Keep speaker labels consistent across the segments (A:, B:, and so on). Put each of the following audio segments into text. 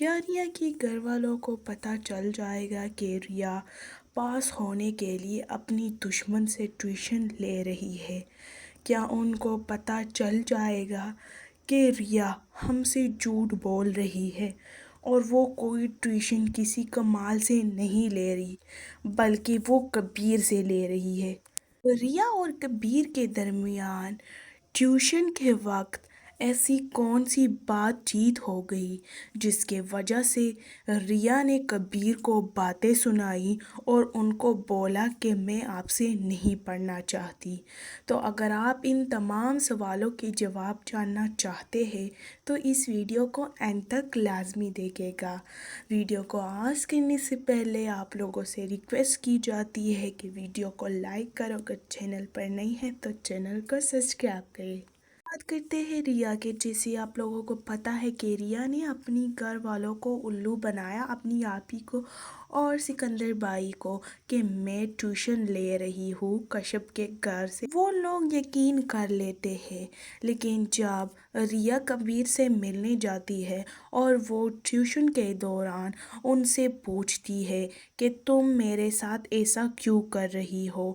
A: کیا ریا کے گھر والوں کو پتہ چل جائے گا کہ ریا پاس ہونے کے لیے اپنی دشمن سے ٹیوشن لے رہی ہے؟ کیا ان کو پتہ چل جائے گا کہ ریا ہم سے جھوٹ بول رہی ہے اور وہ کوئی ٹیوشن کسی کمال سے نہیں لے رہی بلکہ وہ کبیر سے لے رہی ہے؟ ریا اور کبیر کے درمیان ٹیوشن کے وقت ایسی کون سی بات چیت ہو گئی جس کے وجہ سے ریا نے کبیر کو باتیں سنائی اور ان کو بولا کہ میں آپ سے نہیں پڑھنا چاہتی؟ تو اگر آپ ان تمام سوالوں کے جواب جاننا چاہتے ہیں تو اس ویڈیو کو اینڈ تک لازمی دیکھے گا۔ ویڈیو کو آغاز کرنے سے پہلے آپ لوگوں سے ریکویسٹ کی جاتی ہے کہ ویڈیو کو لائک کرو، اگر چینل پر نہیں ہے تو چینل کو سبسکرائب کریں۔ بات کرتے ہیں ریا کے، جیسے آپ لوگوں کو پتہ ہے کہ ریا نے اپنی گھر والوں کو الو بنایا، اپنی آپی کو اور سکندر بھائی کو، کہ میں ٹیوشن لے رہی ہوں کشپ کے گھر سے۔ وہ لوگ یقین کر لیتے ہیں، لیکن جب ریا کبیر سے ملنے جاتی ہے اور وہ ٹیوشن کے دوران ان سے پوچھتی ہے کہ تم میرے ساتھ ایسا کیوں کر رہی ہو،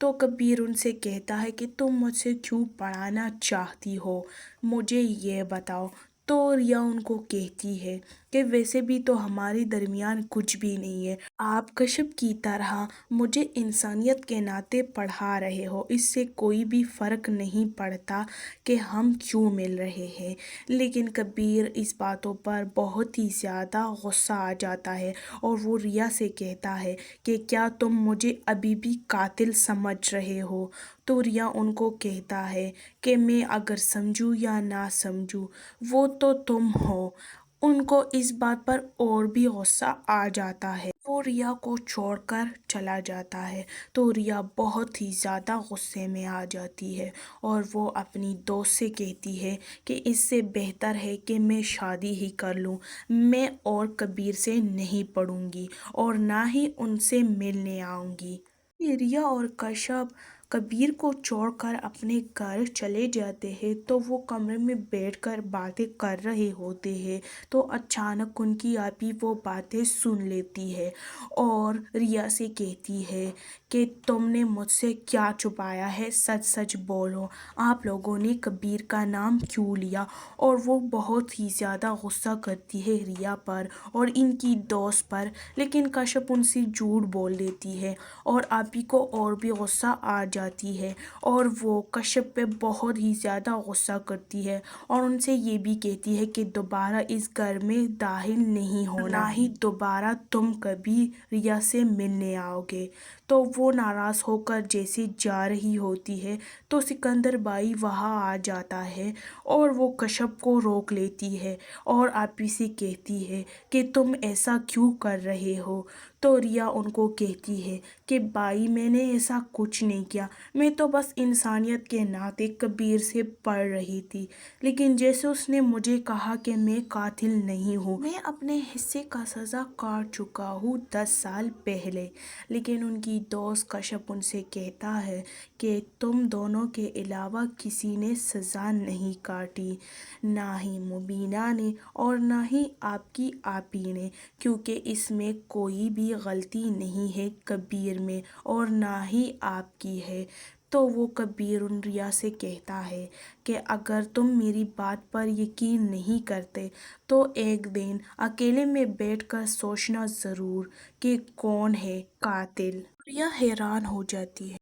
A: تو کبیر ان سے کہتا ہے کہ تم مجھ سے کیوں پڑھانا چاہتی ہو، مجھے یہ بتاؤ۔ تو ریا ان کو کہتی ہے کہ ویسے بھی تو ہمارے درمیان کچھ بھی نہیں ہے، آپ کشپ کی طرح مجھے انسانیت کے ناطے پڑھا رہے ہو، اس سے کوئی بھی فرق نہیں پڑتا کہ ہم کیوں مل رہے ہیں۔ لیکن کبیر اس باتوں پر بہت ہی زیادہ غصہ آ جاتا ہے اور وہ ریا سے کہتا ہے کہ کیا تم مجھے ابھی بھی قاتل سمجھ رہے ہو؟ تو ریا ان کو کہتا ہے کہ میں اگر سمجھوں یا نہ سمجھوں وہ تو تم ہو۔ ان کو اس بات پر اور بھی غصہ آ جاتا ہے، وہ ریا کو چھوڑ کر چلا جاتا ہے۔ تو ریا بہت ہی زیادہ غصے میں آ جاتی ہے اور وہ اپنی دوست سے کہتی ہے کہ اس سے بہتر ہے کہ میں شادی ہی کر لوں، میں اور کبیر سے نہیں پڑھوں گی اور نہ ہی ان سے ملنے آؤں گی۔ ریا اور کشپ کبیر کو چھوڑ کر اپنے گھر چلے جاتے ہیں تو وہ کمرے میں بیٹھ کر باتیں کر رہے ہوتے ہیں، تو اچانک ان کی آپی وہ باتیں سن لیتی ہے اور ریا سے کہتی ہے کہ تم نے مجھ سے کیا چھپایا ہے، سچ سچ بولو، آپ لوگوں نے کبیر کا نام کیوں لیا؟ اور وہ بہت ہی زیادہ غصہ کرتی ہے ریا پر اور ان کی دوست پر، لیکن کشپ ان سے جھوٹ بول دیتی ہے اور آپی کو اور بھی غصہ آ جاتی ہے اور وہ کشپ پہ بہت ہی زیادہ غصہ کرتی ہے اور ان سے یہ بھی کہتی ہے کہ دوبارہ اس گھر میں داخل نہیں ہونا، نہ ہی دوبارہ تم کبھی ریا سے ملنے آؤ گے۔ تو وہ ناراض ہو کر جیسے جا رہی ہوتی ہے تو سکندر بھائی وہاں آ جاتا ہے اور وہ کشپ کو روک لیتی ہے اور آپی سے کہتی ہے کہ تم ایسا کیوں کر رہے ہو؟ تو ریا ان کو کہتی ہے کہ بھائی میں نے ایسا کچھ نہیں کیا، میں تو بس انسانیت کے ناطے کبیر سے پڑھ رہی تھی، لیکن جیسے اس نے مجھے کہا کہ میں قاتل نہیں ہوں، میں اپنے حصے کا سزا کاٹ چکا ہوں 10 سال پہلے۔ لیکن ان کی دوست کشپ ان سے کہتا ہے کہ تم دونوں کے علاوہ کسی نے سزا نہیں کاٹی، نہ ہی مبینہ نے اور نہ ہی آپ کی آپی نے، کیونکہ اس میں کوئی بھی غلطی نہیں ہے کبیر میں اور نہ ہی آپ کی ہے۔ تو وہ کبیر ان ریا سے کہتا ہے کہ اگر تم میری بات پر یقین نہیں کرتے تو ایک دن اکیلے میں بیٹھ کر سوچنا ضرور کہ کون ہے قاتل۔ ریا حیران ہو جاتی ہے